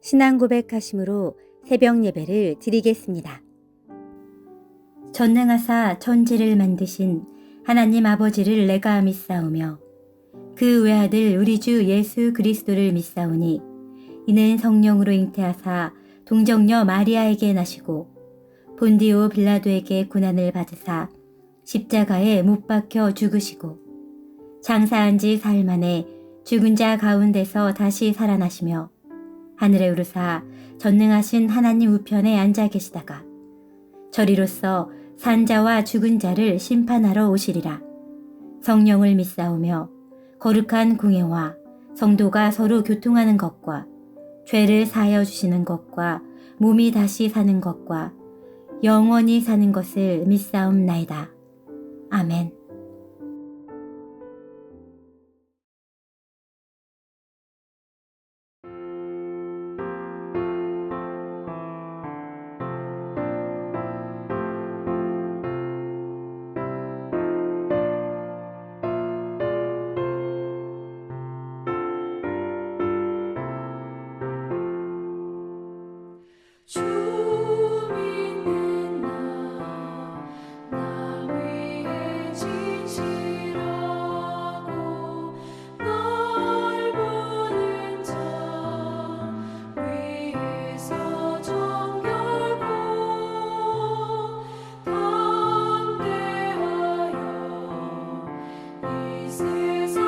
신앙 고백하심으로 새벽 예배를 드리겠습니다. 전능하사 천지를 만드신 하나님 아버지를 내가 믿사오며 그 외아들 우리 주 예수 그리스도를 믿사오니 이는 성령으로 잉태하사 동정녀 마리아에게 나시고 본디오 빌라도에게 고난을 받으사 십자가에 못 박혀 죽으시고 장사한 지 사흘 만에 죽은 자 가운데서 다시 살아나시며 하늘에 오르사 전능하신 하나님 우편에 앉아 계시다가 저리로서 산자와 죽은 자를 심판하러 오시리라. 성령을 믿사오며 거룩한 공예와 성도가 서로 교통하는 것과 죄를 사하여 주시는 것과 몸이 다시 사는 것과 영원히 사는 것을 믿사옵나이다. 아멘. 주 믿는 나 위해 진실하고 널 보는 자 위에서 정결고 담대하여 이 세상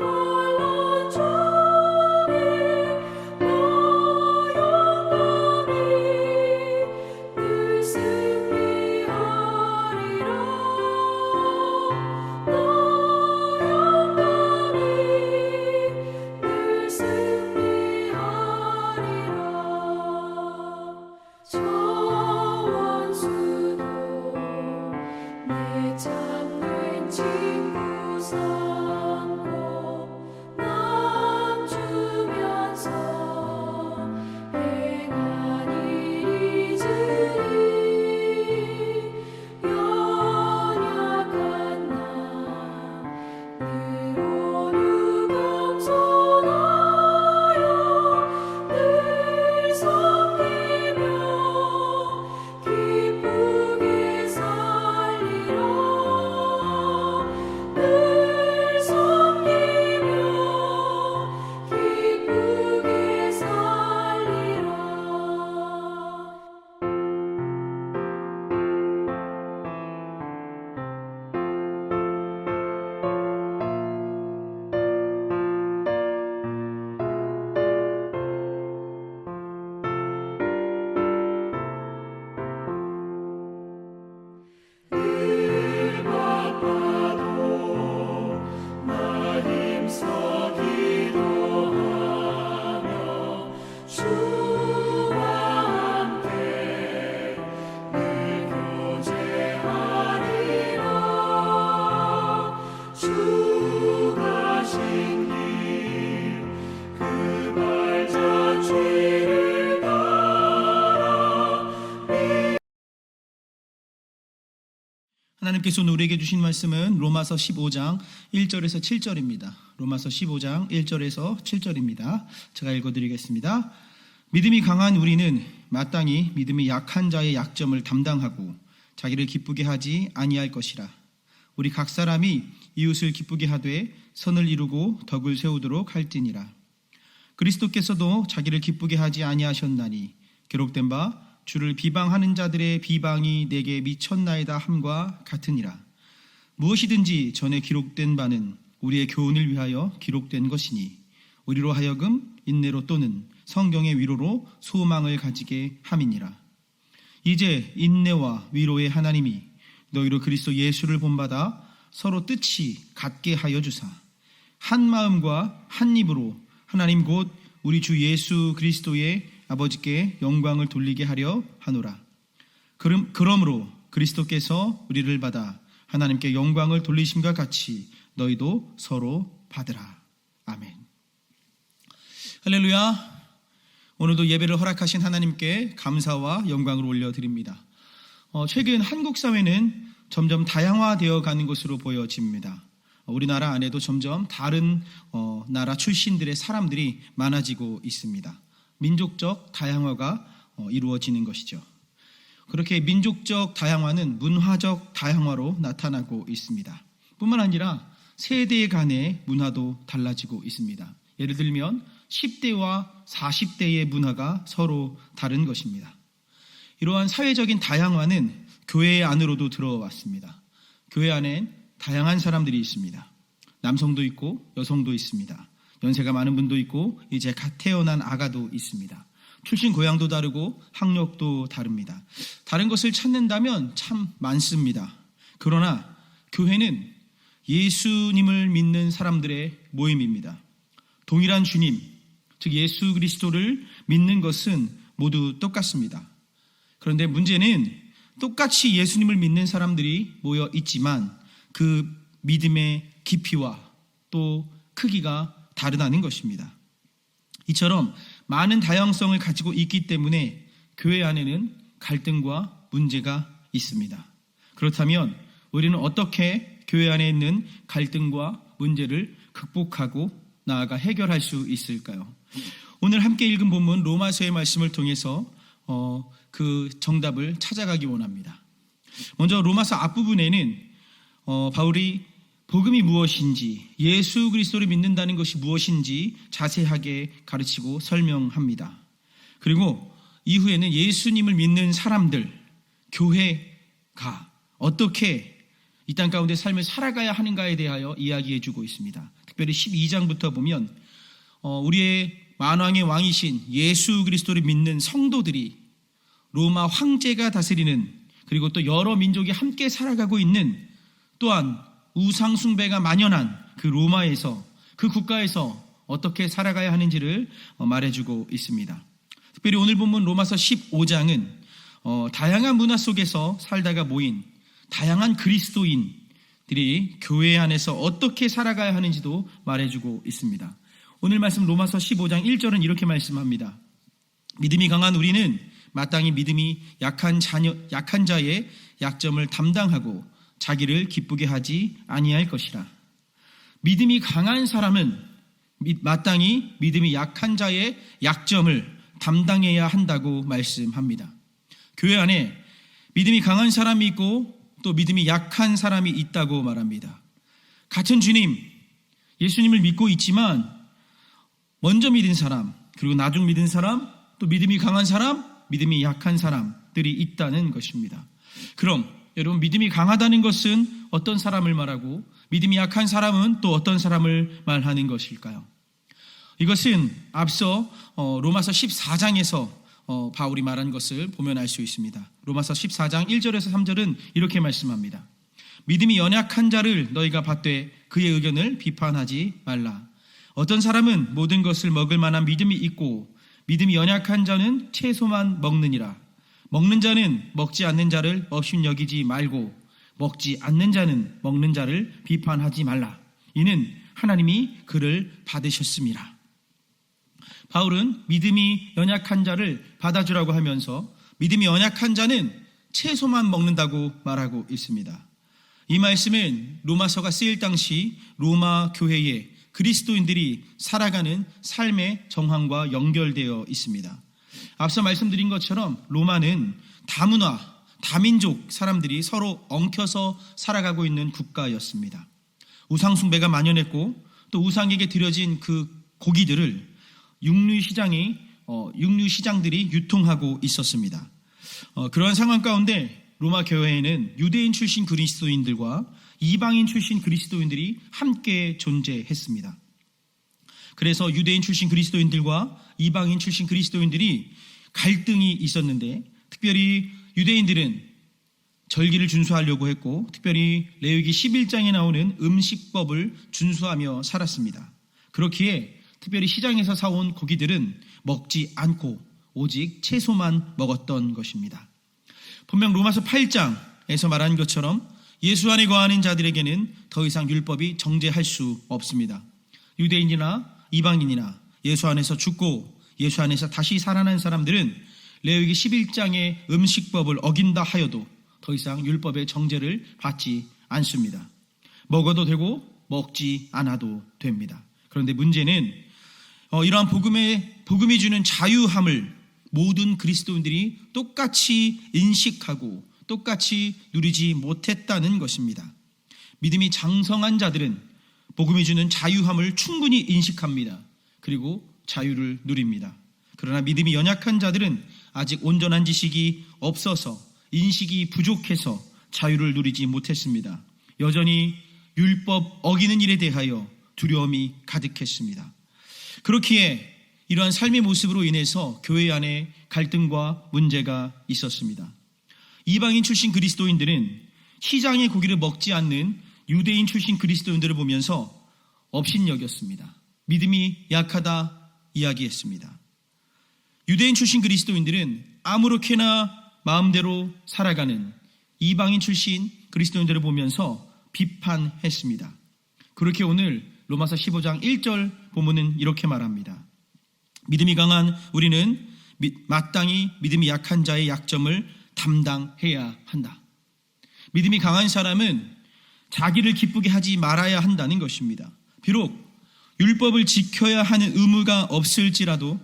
혼란 중에 너 영광이 늘 승리하리라. 너 영광이 늘 승리하리라. 저 원수도 내 참된 친구 삼고 남 주면서 행한 일 잊으리. 연약한 나 늘 온유 겸손하여 늘 섬기며 기쁘게 살리라. 늘 섬기며 기쁘게 살리라. 늘 바빠도 나 힘써 기도하며 주와 함께 늘 교제하리라. 주 가신 길 그 발자취를 따라 하나님께서 우리에게 주신 말씀은 로마서 15장 1절에서 7절입니다. 로마서 15장 1절에서 7절입니다. 제가 읽어드리겠습니다. 믿음이 강한 우리는 마땅히 믿음이 약한 자의 약점을 담당하고 자기를 기쁘게 하지 아니할 것이라. 우리 각 사람이 이웃을 기쁘게 하되 선을 이루고 덕을 세우도록 할지니라. 그리스도께서도 자기를 기쁘게 하지 아니하셨나니 기록된 바 주를 비방하는 자들의 비방이 내게 미쳤나이다 함과 같으니라. 무엇이든지 전에 기록된 바는 우리의 교훈을 위하여 기록된 것이니 우리로 하여금 인내로 또는 성경의 위로로 소망을 가지게 함이니라. 이제 인내와 위로의 하나님이 너희로 그리스도 예수를 본받아 서로 뜻이 같게 하여 주사 한 마음과 한 입으로 하나님 곧 우리 주 예수 그리스도의 아버지께 영광을 돌리게 하려 하노라. 그러므로 그리스도께서 우리를 받아 하나님께 영광을 돌리심과 같이 너희도 서로 받으라. 아멘. 할렐루야. 오늘도 예배를 허락하신 하나님께 감사와 영광을 올려드립니다. 최근 한국 사회는 점점 다양화되어 가는 것으로 보여집니다. 우리나라 안에도 점점 다른 나라 출신들의 사람들이 많아지고 있습니다. 민족적 다양화가 이루어지는 것이죠. 그렇게 민족적 다양화는 문화적 다양화로 나타나고 있습니다. 뿐만 아니라 세대 간의 문화도 달라지고 있습니다. 예를 들면 10대와 40대의 문화가 서로 다른 것입니다. 이러한 사회적인 다양화는 교회 안으로도 들어왔습니다. 교회 안엔 다양한 사람들이 있습니다. 남성도 있고 여성도 있습니다. 연세가 많은 분도 있고 이제 갓 태어난 아가도 있습니다. 출신 고향도 다르고 학력도 다릅니다. 다른 것을 찾는다면 참 많습니다. 그러나 교회는 예수님을 믿는 사람들의 모임입니다. 동일한 주님, 즉 예수 그리스도를 믿는 것은 모두 똑같습니다. 그런데 문제는 똑같이 예수님을 믿는 사람들이 모여 있지만 그 믿음의 깊이와 또 크기가 다르다는 것입니다. 이처럼 많은 다양성을 가지고 있기 때문에 교회 안에는 갈등과 문제가 있습니다. 그렇다면 우리는 어떻게 교회 안에 있는 갈등과 문제를 극복하고 나아가 해결할 수 있을까요? 오늘 함께 읽은 본문 로마서의 말씀을 통해서 그 정답을 찾아가기 원합니다. 먼저 로마서 앞부분에는 바울이 복음이 무엇인지, 예수 그리스도를 믿는다는 것이 무엇인지 자세하게 가르치고 설명합니다. 그리고 이후에는 예수님을 믿는 사람들, 교회가 어떻게 이 땅 가운데 삶을 살아가야 하는가에 대하여 이야기해주고 있습니다. 특별히 12장부터 보면 우리의 만왕의 왕이신 예수 그리스도를 믿는 성도들이 로마 황제가 다스리는, 그리고 또 여러 민족이 함께 살아가고 있는, 또한 우상 숭배가 만연한 그 로마에서, 그 국가에서 어떻게 살아가야 하는지를 말해주고 있습니다. 특별히 오늘 본문 로마서 15장은 다양한 문화 속에서 살다가 모인 다양한 그리스도인들이 교회 안에서 어떻게 살아가야 하는지도 말해주고 있습니다. 오늘 말씀 로마서 15장 1절은 이렇게 말씀합니다. 믿음이 강한 우리는 마땅히 믿음이 약한 자의 약점을 담당하고 자기를 기쁘게 하지 아니할 것이라. 믿음이 강한 사람은 마땅히 믿음이 약한 자의 약점을 담당해야 한다고 말씀합니다. 교회 안에 믿음이 강한 사람이 있고 또 믿음이 약한 사람이 있다고 말합니다. 같은 주님, 예수님을 믿고 있지만 먼저 믿은 사람, 그리고 나중 믿은 사람, 또 믿음이 강한 사람, 믿음이 약한 사람들이 있다는 것입니다. 그럼 여러분, 믿음이 강하다는 것은 어떤 사람을 말하고 믿음이 약한 사람은 또 어떤 사람을 말하는 것일까요? 이것은 앞서 로마서 14장에서 바울이 말한 것을 보면 알 수 있습니다. 로마서 14장 1절에서 3절은 이렇게 말씀합니다. 믿음이 연약한 자를 너희가 받되 그의 의견을 비판하지 말라. 어떤 사람은 모든 것을 먹을 만한 믿음이 있고 믿음이 연약한 자는 채소만 먹느니라. 먹는 자는 먹지 않는 자를 업신 여기지 말고 먹지 않는 자는 먹는 자를 비판하지 말라. 이는 하나님이 그를 받으셨습니다. 바울은 믿음이 연약한 자를 받아주라고 하면서 믿음이 연약한 자는 채소만 먹는다고 말하고 있습니다. 이 말씀은 로마서가 쓰일 당시 로마 교회에 그리스도인들이 살아가는 삶의 정황과 연결되어 있습니다. 앞서 말씀드린 것처럼 로마는 다문화, 다민족 사람들이 서로 엉켜서 살아가고 있는 국가였습니다. 우상 숭배가 만연했고 또 우상에게 드려진 그 고기들을 육류시장들이 유통하고 있었습니다. 그러한 상황 가운데 로마 교회에는 유대인 출신 그리스도인들과 이방인 출신 그리스도인들이 함께 존재했습니다. 그래서 유대인 출신 그리스도인들과 이방인 출신 그리스도인들이 갈등이 있었는데, 특별히 유대인들은 절기를 준수하려고 했고, 특별히 레위기 11장에 나오는 음식법을 준수하며 살았습니다. 그렇기에 특별히 시장에서 사온 고기들은 먹지 않고 오직 채소만 먹었던 것입니다. 분명 로마서 8장에서 말한 것처럼 예수 안에 거하는 자들에게는 더 이상 율법이 정죄할 수 없습니다. 유대인이나 이방인이나 예수 안에서 죽고 예수 안에서 다시 살아난 사람들은 레위기 11장의 음식법을 어긴다 하여도 더 이상 율법의 정죄를 받지 않습니다. 먹어도 되고 먹지 않아도 됩니다. 그런데 문제는 이러한 복음이 주는 자유함을 모든 그리스도인들이 똑같이 인식하고 똑같이 누리지 못했다는 것입니다. 믿음이 장성한 자들은 복음이 주는 자유함을 충분히 인식합니다. 그리고 자유를 누립니다. 그러나 믿음이 연약한 자들은 아직 온전한 지식이 없어서 인식이 부족해서 자유를 누리지 못했습니다. 여전히 율법 어기는 일에 대하여 두려움이 가득했습니다. 그렇기에 이러한 삶의 모습으로 인해서 교회 안에 갈등과 문제가 있었습니다. 이방인 출신 그리스도인들은 시장의 고기를 먹지 않는 유대인 출신 그리스도인들을 보면서 업신여겼습니다. 믿음이 약하다 이야기했습니다. 유대인 출신 그리스도인들은 아무렇게나 마음대로 살아가는 이방인 출신 그리스도인들을 보면서 비판했습니다. 그렇게 오늘 로마서 15장 1절 본문은 이렇게 말합니다. 믿음이 강한 우리는 마땅히 믿음이 약한 자의 약점을 담당해야 한다. 믿음이 강한 사람은 자기를 기쁘게 하지 말아야 한다는 것입니다. 비록 율법을 지켜야 하는 의무가 없을지라도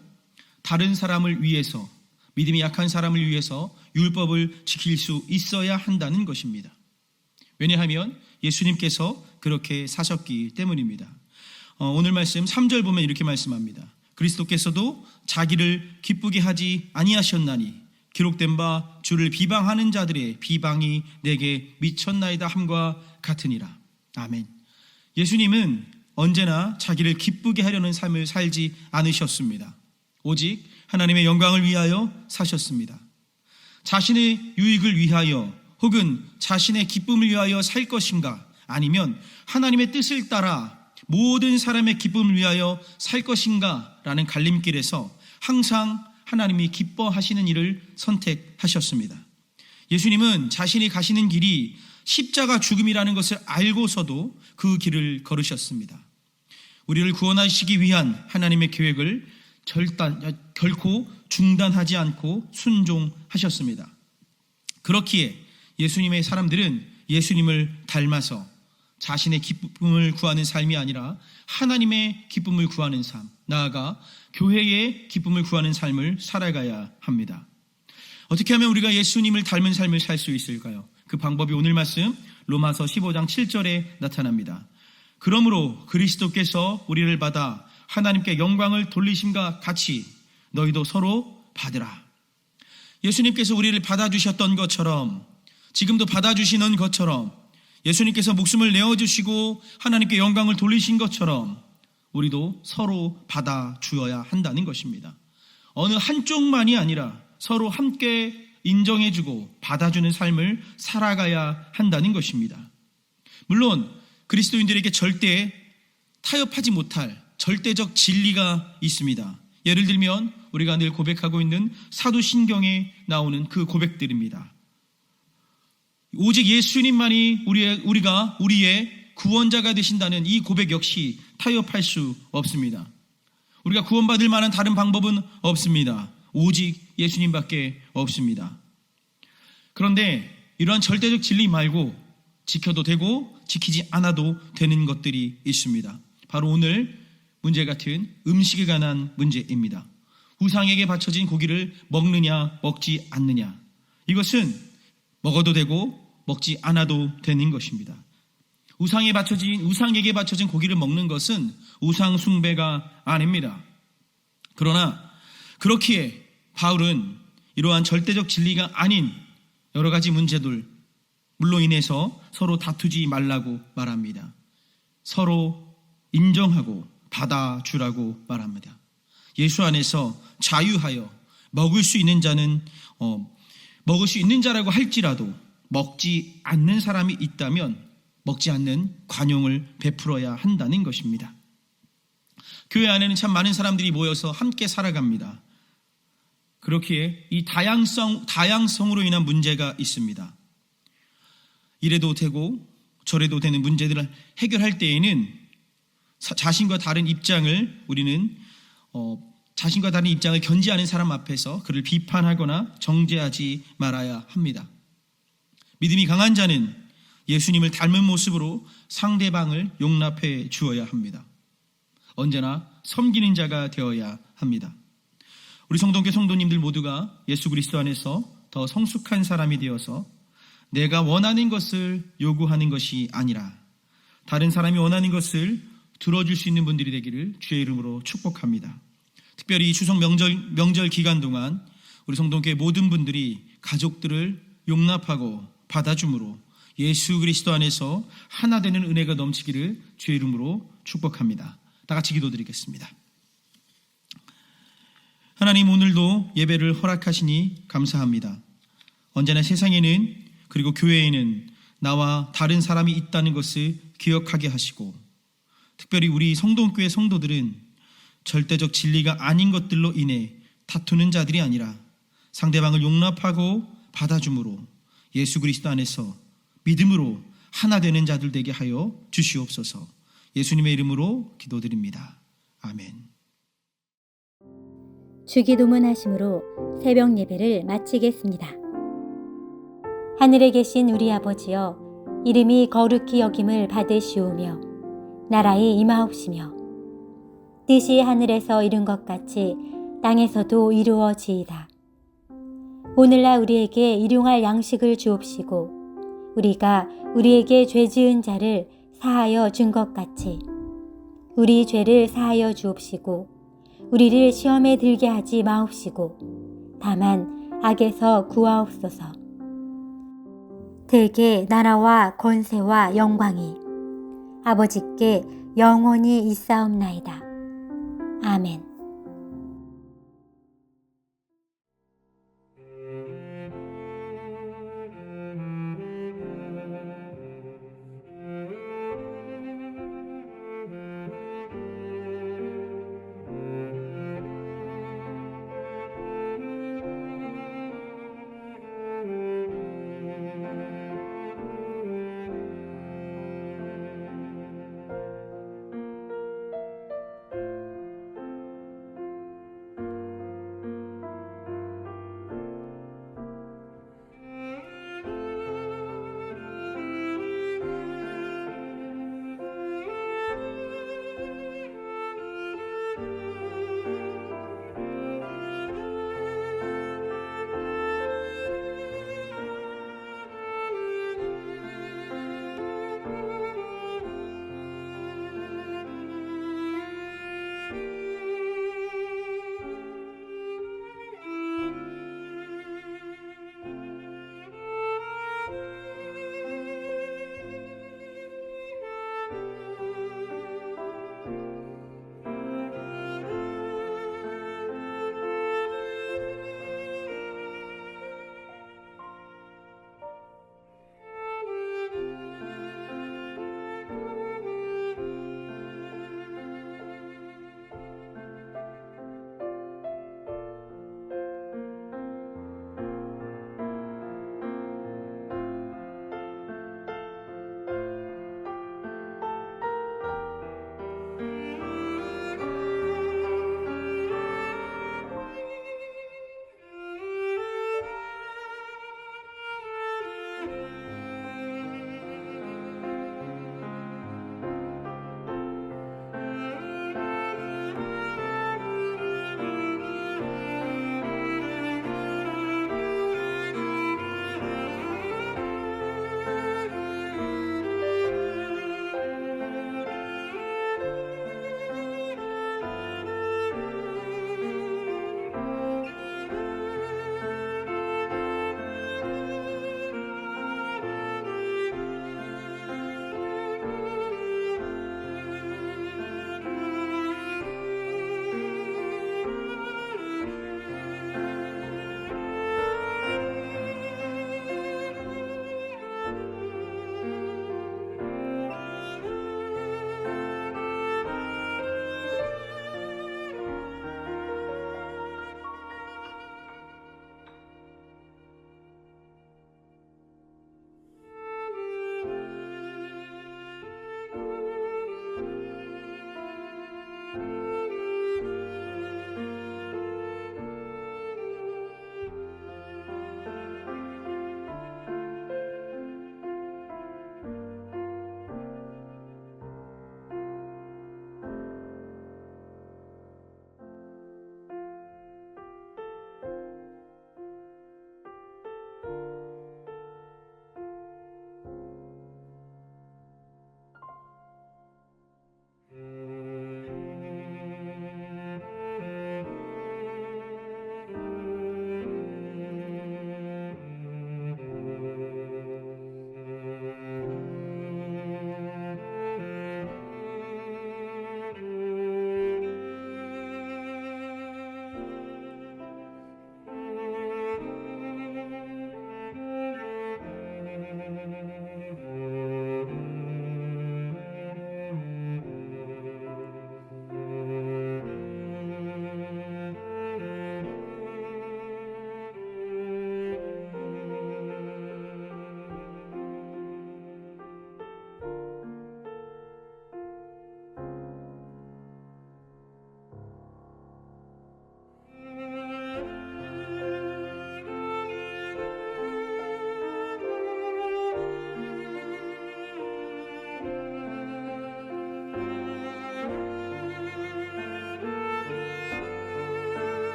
다른 사람을 위해서, 믿음이 약한 사람을 위해서 율법을 지킬 수 있어야 한다는 것입니다. 왜냐하면 예수님께서 그렇게 사셨기 때문입니다. 오늘 말씀 3절 보면 이렇게 말씀합니다. 그리스도께서도 자기를 기쁘게 하지 아니하셨나니 기록된 바 주를 비방하는 자들의 비방이 내게 미쳤나이다 함과 같으니라. 아멘. 예수님은 언제나 자기를 기쁘게 하려는 삶을 살지 않으셨습니다. 오직 하나님의 영광을 위하여 사셨습니다. 자신의 유익을 위하여 혹은 자신의 기쁨을 위하여 살 것인가, 아니면 하나님의 뜻을 따라 모든 사람의 기쁨을 위하여 살 것인가 라는 갈림길에서 항상 하나님이 기뻐하시는 일을 선택하셨습니다. 예수님은 자신이 가시는 길이 십자가 죽음이라는 것을 알고서도 그 길을 걸으셨습니다. 우리를 구원하시기 위한 하나님의 계획을 결코 중단하지 않고 순종하셨습니다. 그렇기에 예수님의 사람들은 예수님을 닮아서 자신의 기쁨을 구하는 삶이 아니라 하나님의 기쁨을 구하는 삶, 나아가 교회의 기쁨을 구하는 삶을 살아가야 합니다. 어떻게 하면 우리가 예수님을 닮은 삶을 살 수 있을까요? 그 방법이 오늘 말씀 로마서 15장 7절에 나타납니다. 그러므로 그리스도께서 우리를 받아 하나님께 영광을 돌리심과 같이 너희도 서로 받으라. 예수님께서 우리를 받아주셨던 것처럼, 지금도 받아주시는 것처럼, 예수님께서 목숨을 내어주시고 하나님께 영광을 돌리신 것처럼 우리도 서로 받아주어야 한다는 것입니다. 어느 한쪽만이 아니라 서로 함께 인정해주고 받아주는 삶을 살아가야 한다는 것입니다. 물론 그리스도인들에게 절대 타협하지 못할 절대적 진리가 있습니다. 예를 들면 우리가 늘 고백하고 있는 사도신경에 나오는 그 고백들입니다. 오직 예수님만이 우리의 구원자가 되신다는 이 고백 역시 타협할 수 없습니다. 우리가 구원받을 만한 다른 방법은 없습니다. 오직 예수님밖에 없습니다. 그런데 이러한 절대적 진리 말고 지켜도 되고 지키지 않아도 되는 것들이 있습니다. 바로 오늘 문제 같은 음식에 관한 문제입니다. 우상에게 바쳐진 고기를 먹느냐 먹지 않느냐, 이것은 먹어도 되고 먹지 않아도 되는 것입니다. 우상에게 바쳐진 고기를 먹는 것은 우상 숭배가 아닙니다. 그러나 그렇기에 바울은 이러한 절대적 진리가 아닌 여러 가지 문제들로 인해서 서로 다투지 말라고 말합니다. 서로 인정하고 받아주라고 말합니다. 예수 안에서 자유하여 먹을 수 있는 자라고 할지라도 먹지 않는 사람이 있다면 먹지 않는 관용을 베풀어야 한다는 것입니다. 교회 안에는 참 많은 사람들이 모여서 함께 살아갑니다. 그렇기에 이 다양성으로 인한 문제가 있습니다. 이래도 되고 저래도 되는 문제들을 해결할 때에는 자신과 다른 입장을 견지하는 사람 앞에서 그를 비판하거나 정죄하지 말아야 합니다. 믿음이 강한 자는 예수님을 닮은 모습으로 상대방을 용납해 주어야 합니다. 언제나 섬기는 자가 되어야 합니다. 우리 성동교 성도님들 모두가 예수 그리스도 안에서 더 성숙한 사람이 되어서 내가 원하는 것을 요구하는 것이 아니라 다른 사람이 원하는 것을 들어줄 수 있는 분들이 되기를 주의 이름으로 축복합니다. 특별히 이 추석 명절 기간 동안 우리 성동교회 모든 분들이 가족들을 용납하고 받아줌으로 예수 그리스도 안에서 하나 되는 은혜가 넘치기를 주의 이름으로 축복합니다. 다 같이 기도드리겠습니다. 하나님, 오늘도 예배를 허락하시니 감사합니다. 언제나 세상에는 그리고 교회에는 나와 다른 사람이 있다는 것을 기억하게 하시고, 특별히 우리 성동교회 성도들은 절대적 진리가 아닌 것들로 인해 다투는 자들이 아니라 상대방을 용납하고 받아줌으로 예수 그리스도 안에서 믿음으로 하나 되는 자들 되게 하여 주시옵소서. 예수님의 이름으로 기도드립니다. 아멘. 주기도문 하심으로 새벽 예배를 마치겠습니다. 하늘에 계신 우리 아버지여, 이름이 거룩히 여김을 받으시오며 나라의 임하옵시며 뜻이 하늘에서 이룬 것 같이 땅에서도 이루어지이다. 오늘날 우리에게 일용할 양식을 주옵시고 우리가 우리에게 죄 지은 자를 사하여 준 것 같이 우리 죄를 사하여 주옵시고 우리를 시험에 들게 하지 마옵시고 다만 악에서 구하옵소서. 대개 나라와 권세와 영광이 아버지께 영원히 있사옵나이다. 아멘.